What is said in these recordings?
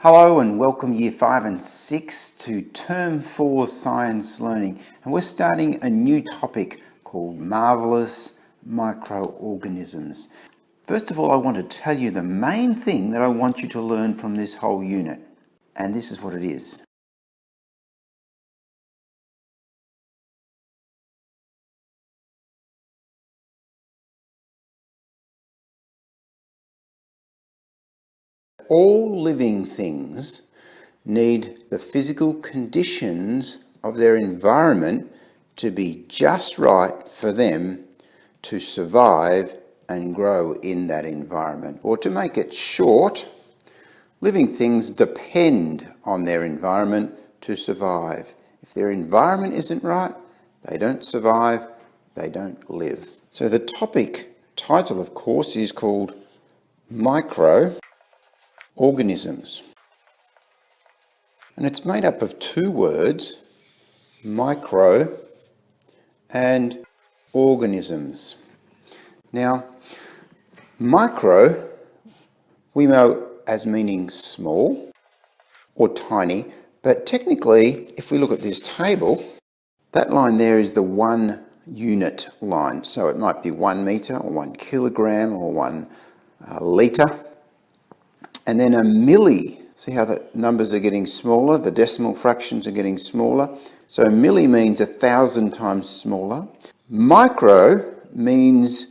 Hello and welcome Year 5 and 6 to Term 4 Science Learning, and we're starting a new topic called Marvellous Microorganisms. First of all, I want to tell you the main thing that I want you to learn from this whole unit, and this is what it is. All living things need the physical conditions of their environment to be just right for them to survive and grow in that environment. Or to make it short, living things depend on their environment to survive. If their environment isn't right, they don't survive, they don't live. So the topic title, of course, is called Microorganisms. And it's made up of two words, micro and organisms. Now, micro we know as meaning small or tiny, but technically, if we look at this table, that line there is the 1 unit line. So it might be 1 metre or 1 kilogram or 1 litre. And then a milli. See how the numbers are getting smaller, the decimal fractions are getting smaller. So milli means 1,000 times smaller. Micro means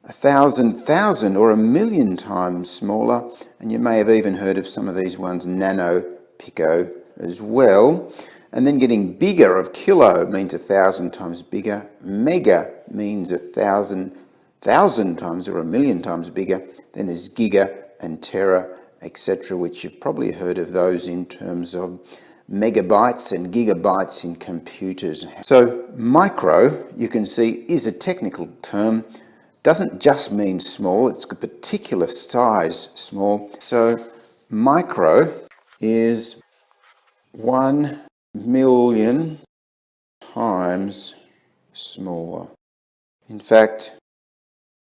1,000,000 or 1,000,000 times smaller. And you may have even heard of some of these ones, nano, pico as well. And then getting bigger, of kilo means 1,000 times bigger. Mega means 1,000 times or 1,000,000 times bigger. Then there's giga and tera, etc., which you've probably heard of those in terms of megabytes and gigabytes in computers. So micro, you can see, is a technical term. Doesn't just mean small, it's a particular size small. So micro is 1,000,000 times smaller. In fact,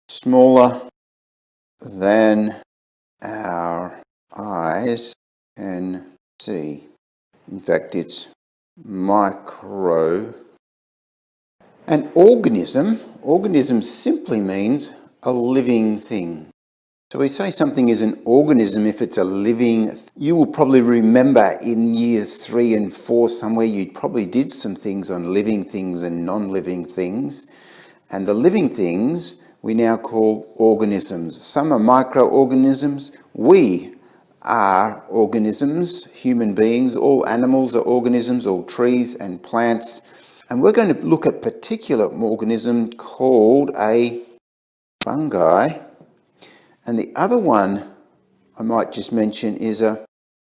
smaller than our eyes can see. In fact, it's micro. An organism simply means a living thing. So we say something is an organism if it's a living. You will probably remember in years 3 and 4 somewhere you probably did some things on living things and non-living things. And the living things we now call organisms. Some are microorganisms. We are organisms, human beings. All animals are organisms, all trees and plants. And we're going to look at a particular organism called a fungi. And the other one I might just mention is a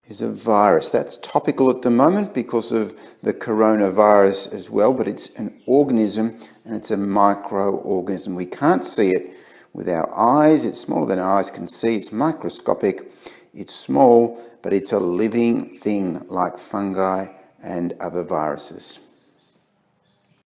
virus. That's topical at the moment because of the coronavirus as well, but it's an organism and it's a microorganism. We can't see it with our eyes. It's smaller than our eyes can see. It's microscopic. It's small, but it's a living thing like fungi and other viruses.